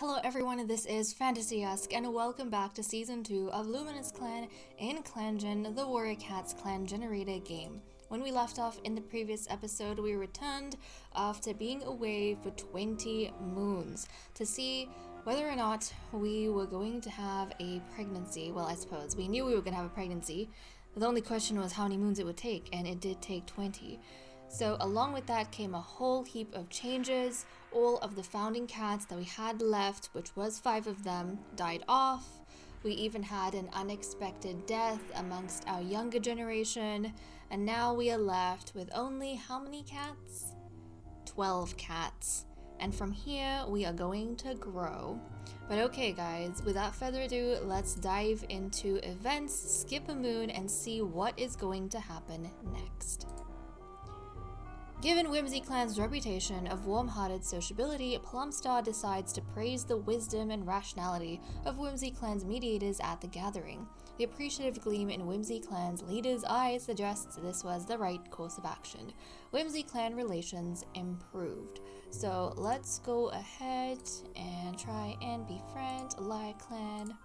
Hello everyone, this is Fantasy-esque, and welcome back to Season 2 of Luminous Clan in ClanGen, the Warrior Cats clan-generated game. When we left off in the previous episode, we returned after being away for 20 moons to see whether or not we were going to have a pregnancy. Well, I suppose we knew we were going to have a pregnancy. The only question was how many moons it would take, and it did take 20. So along with that came a whole heap of changes. All of the founding cats that we had left, which was 5 of them, died off. We even had an unexpected death amongst our younger generation. And now we are left with only how many cats? 12 cats. And from here, we are going to grow. But okay guys, without further ado, let's dive into events, skip a moon, and see what is going to happen next. Given Whimsy Clan's reputation of warm-hearted sociability, Plumstar decides to praise the wisdom and rationality of Whimsy Clan's mediators at the gathering. The appreciative gleam in Whimsy Clan's leader's eyes suggests this was the right course of action. Whimsy Clan relations improved. So let's go ahead and try and befriend Lion Clan.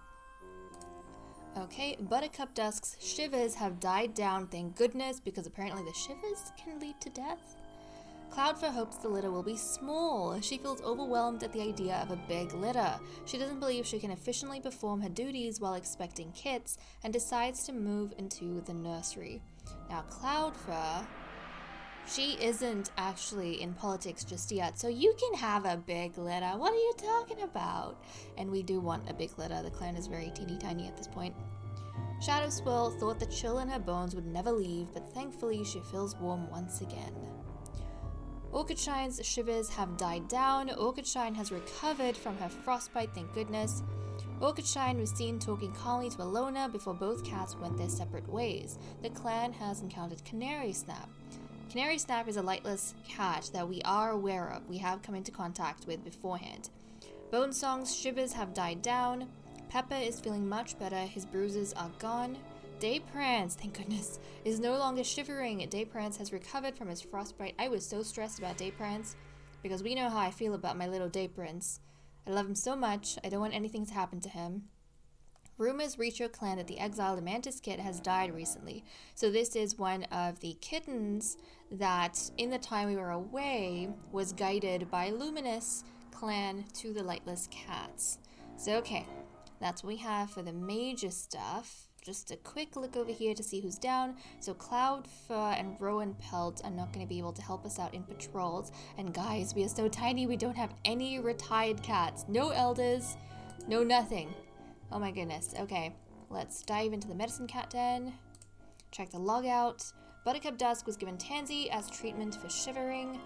Okay, Buttercup Dusk's shivers have died down, thank goodness, because apparently the shivers can lead to death. Cloudfur hopes the litter will be small. She feels overwhelmed at the idea of a big litter. She doesn't believe she can efficiently perform her duties while expecting kits and decides to move into the nursery. Now Cloudfur, she isn't actually in politics just yet, so you can have a big litter. What are you talking about? And we do want a big litter. The clan is very teeny tiny at this point. Shadow Swirl thought the chill in her bones would never leave, but thankfully she feels warm once again. Orchidshine's shivers have died down. Orchidshine has recovered from her frostbite, thank goodness. Orchidshine was seen talking calmly to Alona before both cats went their separate ways. The clan has encountered Canary Snap. Canary Snap is a lightless cat that we are aware of. We have come into contact with beforehand. Bonesong's shivers have died down. Peppa is feeling much better. His bruises are gone. Dayprance, thank goodness, is no longer shivering. Dayprance has recovered from his frostbite. I was so stressed about Dayprance because we know how I feel about my little Dayprance. I love him so much. I don't want anything to happen to him. Rumors reach your clan that the exiled Mantis kit has died recently. So this is one of the kittens that in the time we were away was guided by Luminous Clan to the lightless cats. So okay, that's what we have for the major stuff. Just a quick look over here to see who's down. So Cloudfur and Rowan Pelt are not going to be able to help us out in patrols. And guys, we are so tiny, we don't have any retired cats. No elders, no nothing. Oh my goodness. Okay, let's dive into the medicine cat den. Check the log out. Buttercup Dusk was given Tansy as treatment for shivering.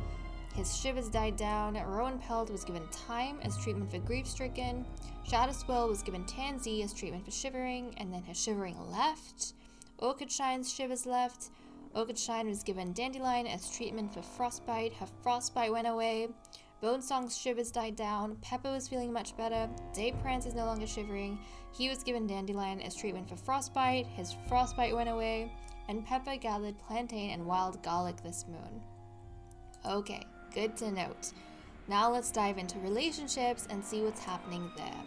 His shivers died down. Rowan Pelt was given Time as treatment for grief-stricken. Shadow Swirl was given Tansy as treatment for shivering, and then her shivering left. Orchidshine's shivers left. Orchidshine was given Dandelion as treatment for frostbite. Her frostbite went away. Bonesong's shivers died down. Peppa was feeling much better. Dayprance is no longer shivering. He was given Dandelion as treatment for frostbite. His frostbite went away. And Peppa gathered plantain and wild garlic this moon. Okay, good to note. Now let's dive into relationships and see what's happening there.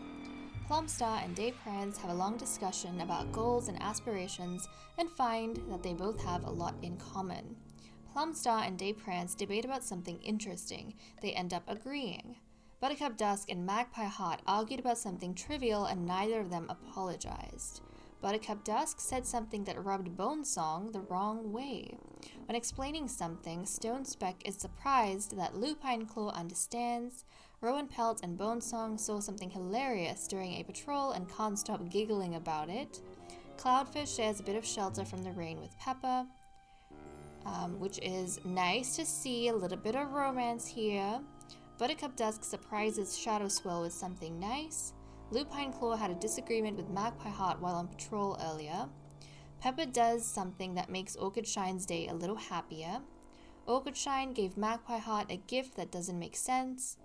Plumstar and Dayprance have a long discussion about goals and aspirations and find that they both have a lot in common. Plumstar and Dayprance debate about something interesting. They end up agreeing. Buttercup Dusk and Magpie Hot argued about something trivial and neither of them apologized. Buttercup Dusk said something that rubbed Bonesong the wrong way. When explaining something, Stone Speck is surprised that Lupine Claw understands. Rowan Pelt and Bonesong saw something hilarious during a patrol and can't stop giggling about it. Cloudfish shares a bit of shelter from the rain with Peppa, which is nice to see. A little bit of romance here. Buttercup Dusk surprises Shadow Swirl with something nice. Lupine Claw had a disagreement with Magpie Heart while on patrol earlier. Peppa does something that makes Orchidshine's day a little happier. Orchidshine gave Magpie Heart a gift that doesn't make sense.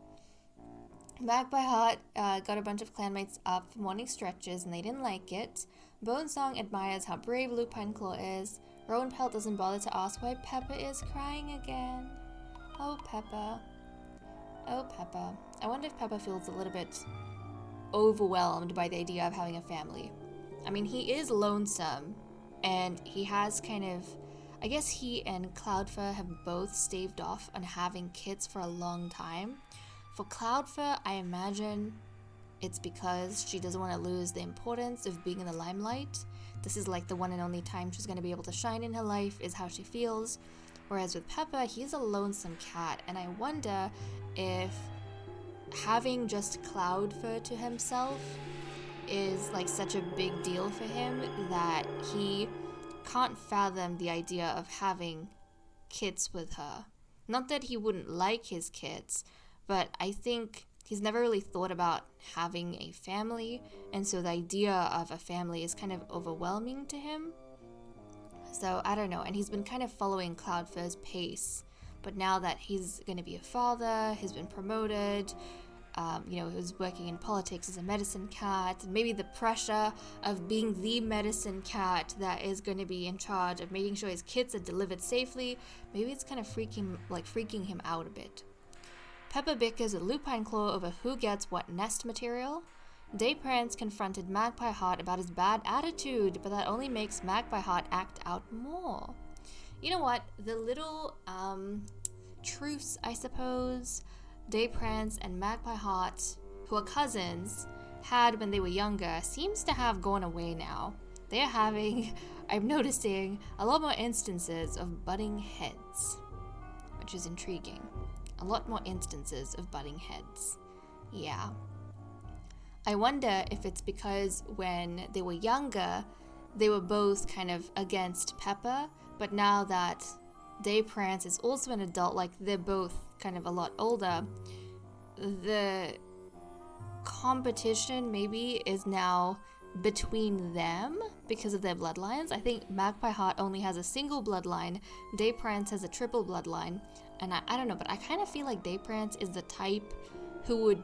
Magpie Heart got a bunch of clanmates up for morning stretches and they didn't like it. Bonesong admires how brave Lupine Claw is. Rowan Pelt doesn't bother to ask why Peppa is crying again. Oh, Peppa. Oh, Peppa. I wonder if Peppa feels a little bit overwhelmed by the idea of having a family. I mean, he is lonesome, and he has kind of... I guess he and Cloudfur have both staved off on having kids for a long time. For Cloudfur, I imagine it's because she doesn't want to lose the importance of being in the limelight. This is like the one and only time she's going to be able to shine in her life, is how she feels. Whereas with Peppa, he's a lonesome cat, and I wonder if having just Cloudfur to himself is like such a big deal for him that he can't fathom the idea of having kids with her. Not that he wouldn't like his kids, but I think he's never really thought about having a family, and so the idea of a family is kind of overwhelming to him. So I don't know, and he's been kind of following Cloudfur's pace, but now that he's going to be a father, he's been promoted, he was working in politics as a medicine cat, and maybe the pressure of being the medicine cat that is going to be in charge of making sure his kids are delivered safely, maybe it's kind of freaking him out a bit. Peppa bickers with Lupine Claw over who gets what nest material. Dayprance confronted Magpie Heart about his bad attitude, but that only makes Magpie Heart act out more. You know what? The little truce, I suppose, Dayprance and Magpie Heart, who are cousins, had when they were younger, seems to have gone away now. They are having, I'm noticing, a lot more instances of butting heads, which is intriguing. A lot more instances of butting heads. Yeah. I wonder if it's because when they were younger, they were both kind of against Peppa, but now that Dayprance is also an adult, like they're both kind of a lot older, the competition maybe is now between them because of their bloodlines. I think Magpie Heart only has a single bloodline, Dayprance has a triple bloodline, and I don't know, but I kind of feel like Dayprance is the type who would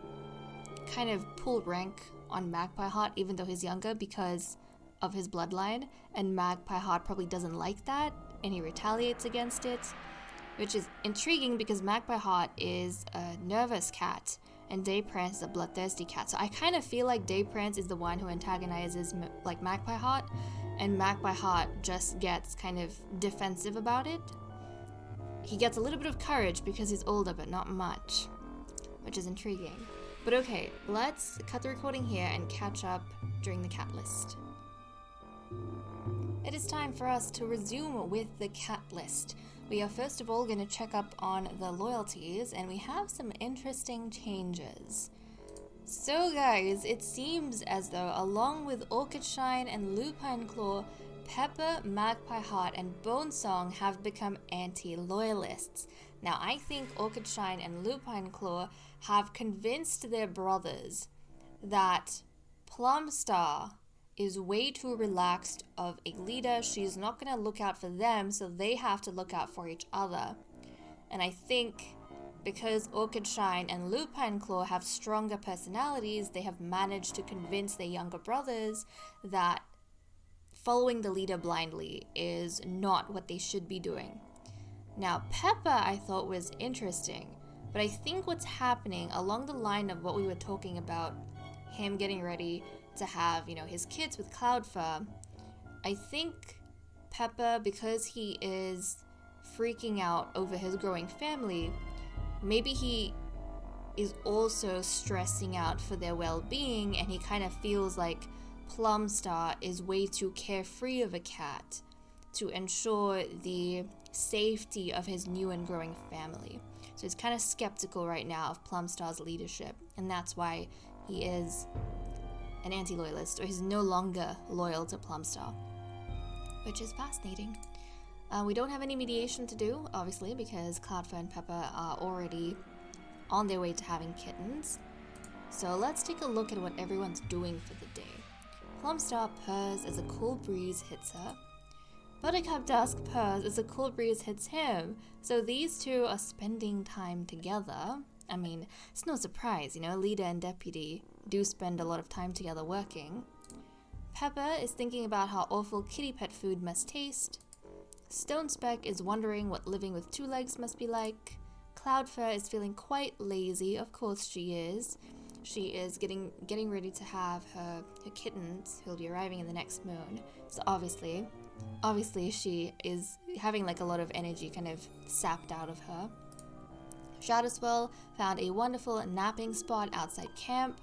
kind of pull rank on Magpie Heart even though he's younger because of his bloodline, and Magpie Heart probably doesn't like that and he retaliates against it, which is intriguing because Magpie Heart is a nervous cat and Dayprance is a bloodthirsty cat. So I kind of feel like Dayprance is the one who antagonizes like Magpie Heart, and Magpie Heart just gets kind of defensive about it. He gets a little bit of courage because he's older, but not much, which is intriguing. But okay, let's cut the recording here and catch up during the cat list. It is time for us to resume with the cat list. We are first of all going to check up on the loyalties, and we have some interesting changes. So guys, it seems as though along with Orchidshine and Lupine Claw, Peppa, Magpie Heart, and Bonesong have become anti-loyalists. Now I think Orchidshine and Lupine Claw have convinced their brothers that Plumstar is way too relaxed of a leader. She's not going to look out for them, so they have to look out for each other. And I think because Orchidshine and Lupine Claw have stronger personalities, they have managed to convince their younger brothers that following the leader blindly is not what they should be doing. Now, Peppa I thought was interesting, but I think what's happening along the line of what we were talking about, him getting ready to have, his kids with Cloudfur, I think Peppa, because he is freaking out over his growing family, maybe he is also stressing out for their well-being, and he kind of feels like Plumstar is way too carefree of a cat to ensure the safety of his new and growing family. So he's kind of skeptical right now of Plumstar's leadership, and that's why he is an anti-loyalist, or he's no longer loyal to Plumstar, which is fascinating. We don't have any mediation to do, obviously, because Cloudfur and Peppa are already on their way to having kittens. So let's take a look at what everyone's doing for the day. Plumstar purrs as a cool breeze hits her. Buttercup Dusk purrs as a cool breeze hits him. So these two are spending time together. I mean, it's no surprise, leader and deputy do spend a lot of time together working. Peppa is thinking about how awful kitty pet food must taste. Stone Speck is wondering what living with two legs must be like. Cloudfur is feeling quite lazy. Of course she is. She is getting ready to have her kittens who'll be arriving in the next moon. So obviously she is having like a lot of energy kind of sapped out of her. Shadowswell found a wonderful napping spot outside camp.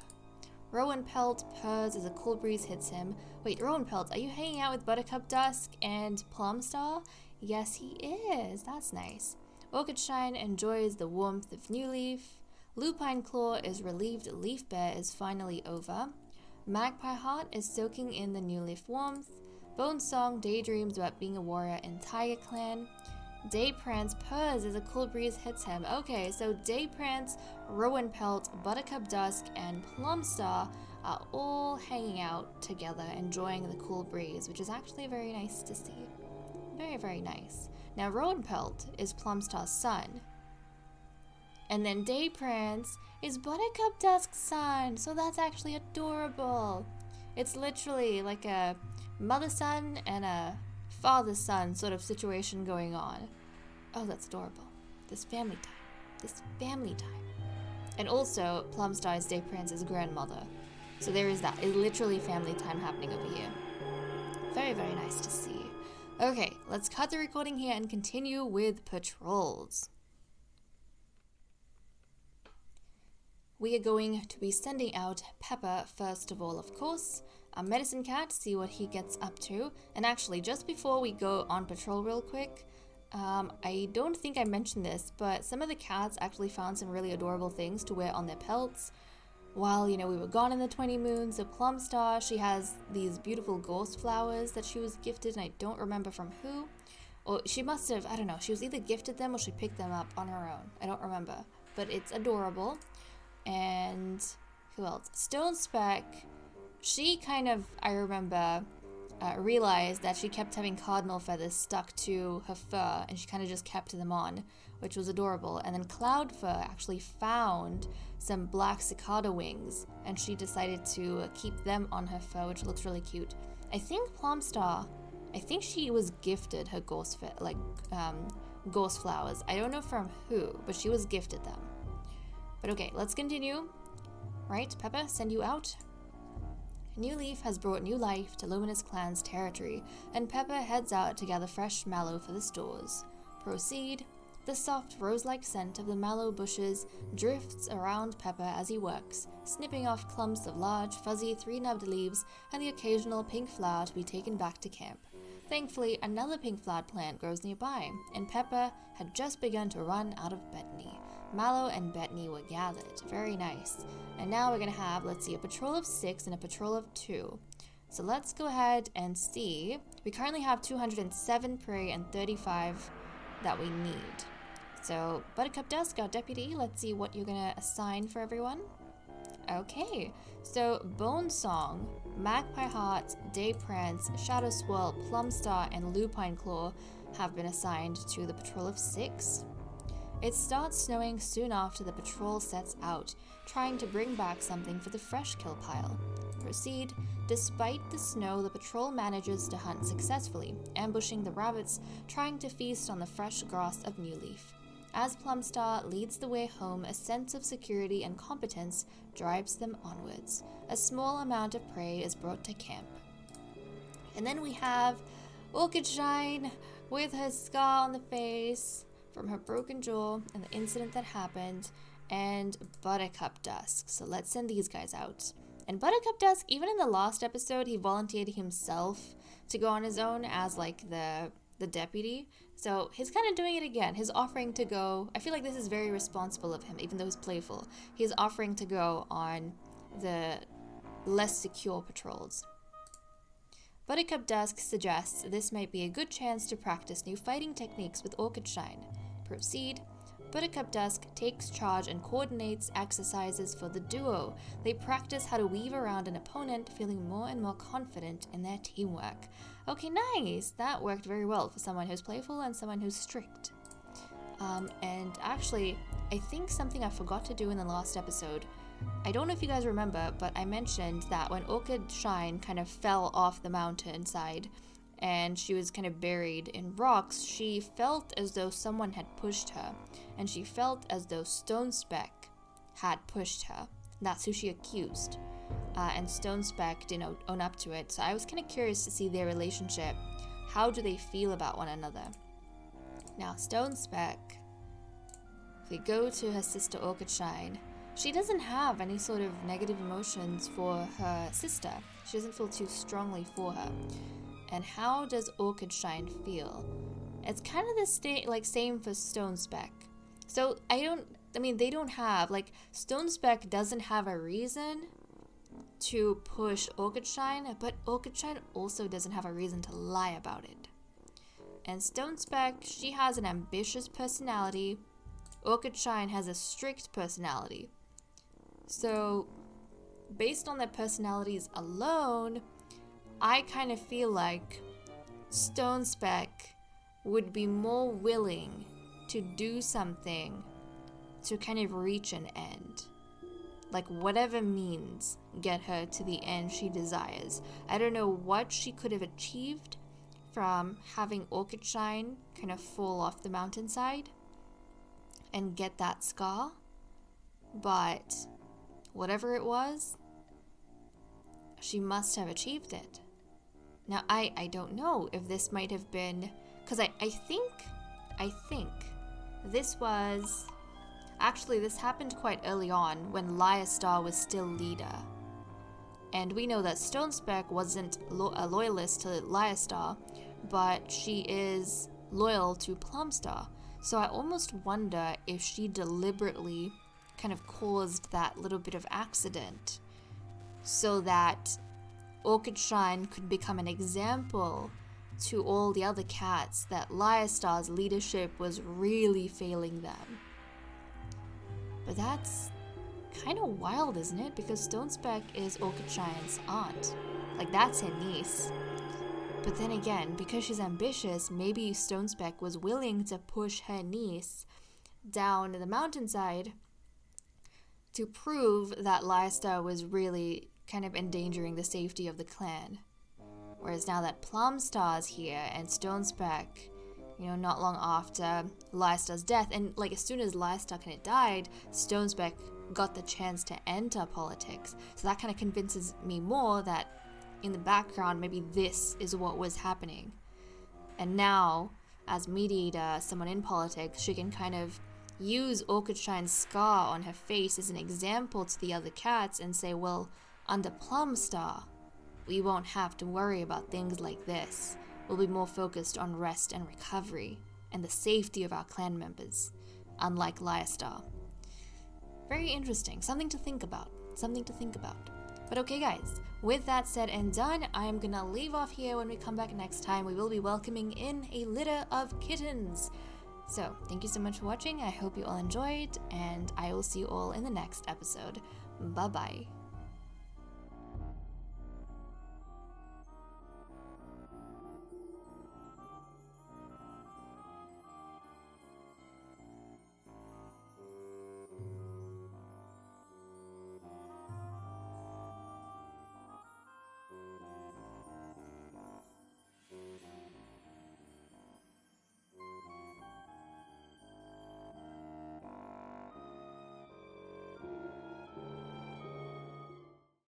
Rowan Pelt purrs as a cool breeze hits him. Wait, Rowan Pelt, are you hanging out with Buttercup Dusk and Plumstar? Yes, he is. That's nice. Orchidshine enjoys the warmth of New Leaf. Lupine Claw is relieved Leaf Bear is finally over. Magpie Heart is soaking in the New Leaf warmth. Bonesong daydreams about being a warrior in Tiger Clan. Dayprance purrs as a cool breeze hits him. Okay, so Dayprance, Rowan Pelt, Buttercup Dusk, and Plumstar are all hanging out together, enjoying the cool breeze, which is actually very nice to see. Very, very nice. Now, Rowan Pelt is Plumstar's son. And then Dayprance is Buttercup Dusk's son, so that's actually adorable. It's literally like a mother-son and a father-son sort of situation going on. Oh, that's adorable. This family time. And also, Plumstar is Dayprance's grandmother. So there is that. It's literally family time happening over here. Very, very nice to see. Okay, let's cut the recording here and continue with patrols. We are going to be sending out Pepper first of all, of course. A medicine cat, see what he gets up to. And actually, just before we go on patrol real quick, I don't think I mentioned this, but some of the cats actually found some really adorable things to wear on their pelts while, we were gone in the 20 moons. So Plumstar, she has these beautiful ghost flowers that she was gifted, and I don't remember from who. Or she must have, I don't know, she was either gifted them or she picked them up on her own. I don't remember, but it's adorable. And who else? Stone Speck. She kind of, I remember, realized that she kept having cardinal feathers stuck to her fur, and she kind of just kept them on, which was adorable. And then Cloudfur actually found some black cicada wings, and she decided to keep them on her fur, which looks really cute. I think Plumstar, she was gifted her ghost flowers. I don't know from who, but she was gifted them. But okay, let's continue. Right, Peppa, send you out. New Leaf has brought new life to Luminous Clan's territory, and Peppa heads out to gather fresh mallow for the stores. Proceed. The soft rose-like scent of the mallow bushes drifts around Peppa as he works, snipping off clumps of large, fuzzy, three-nubbed leaves and the occasional pink flower to be taken back to camp. Thankfully, another pink-flowered plant grows nearby, and Peppa had just begun to run out of Bethany. Mallow and Bethany were gathered. Very nice. And now we're going to have, let's see, a patrol of 6 and a patrol of 2. So let's go ahead and see. We currently have 207 prey and 35 that we need. So Buttercup Dusk, our deputy, let's see what you're going to assign for everyone. Okay, so Bonesong, Magpie Heart, Dayprance, Shadow Swirl, Plumstar, and Lupine Claw have been assigned to the patrol of 6. It starts snowing soon after the patrol sets out, trying to bring back something for the fresh kill pile. Proceed. Despite the snow, the patrol manages to hunt successfully, ambushing the rabbits, trying to feast on the fresh grass of New Leaf. As Plumstar leads the way home, a sense of security and competence drives them onwards. A small amount of prey is brought to camp. And then we have Orchidshine with her scar on the face from her broken jaw and the incident that happened, and Buttercup Dusk. So let's send these guys out. And Buttercup Dusk, even in the last episode, he volunteered himself to go on his own as like the deputy. So he's kind of doing it again. He's offering to go. I feel like this is very responsible of him, even though he's playful. He's offering to go on the less secure patrols. Buttercup Dusk suggests this might be a good chance to practice new fighting techniques with Orchidshine. Proceed. Buttercup Dusk takes charge and coordinates exercises for the duo. They practice how to weave around an opponent, feeling more and more confident in their teamwork. Okay, nice! That worked very well for someone who's playful and someone who's strict. And actually, I think something I forgot to do in the last episode, I don't know if you guys remember, but I mentioned that when Orchidshine kind of fell off the mountainside and she was kind of buried in rocks, she felt as though someone had pushed her, and she felt as though Stonespeck had pushed her. That's who she accused. And Stonespeck didn't own up to it, so I was kind of curious to see their relationship. How do they feel about one another? Now, Stonespeck, if we go to her sister Orchidshine, she doesn't have any sort of negative emotions for her sister. She doesn't feel too strongly for her. And how does Orchidshine feel? It's kind of the same for Stonespeck. So they don't have, Stonespeck doesn't have a reason to push Orchidshine, but Orchidshine also doesn't have a reason to lie about it. And Stonespeck, she has an ambitious personality. Orchidshine has a strict personality. So, based on their personalities alone, I kind of feel like Stonespeck would be more willing to do something to kind of reach an end. Like, whatever means get her to the end she desires. I don't know what she could have achieved from having Orchidshine kind of fall off the mountainside and get that scar, but whatever it was, she must have achieved it. Now, I don't know if this might have been, because I think this was, actually this happened quite early on when Liastar was still leader. And we know that Stonespeck wasn't a loyalist to Liastar, but she is loyal to Plumstar. So I almost wonder if she deliberately kind of caused that little bit of accident so that Orchidshine could become an example to all the other cats that Liastar's leadership was really failing them. But that's kind of wild, isn't it? Because Stonespeck is Orchidshine's aunt. That's her niece. But then again, because she's ambitious, maybe Stonespeck was willing to push her niece down the mountainside to prove that Liastar was really kind of endangering the safety of the clan. Whereas now that Plumstar's here and Stonespeck, not long after Liastar's death, and as soon as Liastar kind of died, Stonespeck got the chance to enter politics. So that kind of convinces me more that in the background, maybe this is what was happening. And now, as mediator, someone in politics, she can kind of use Orchidshine's scar on her face as an example to the other cats and say, well, under Plumstar, we won't have to worry about things like this. We'll be more focused on rest and recovery and the safety of our clan members, unlike Liastar. Very interesting. Something to think about. But okay, guys, with that said and done, I am gonna leave off here. When we come back next time, we will be welcoming in a litter of kittens. So, thank you so much for watching. I hope you all enjoyed, and I will see you all in the next episode. Bye-bye.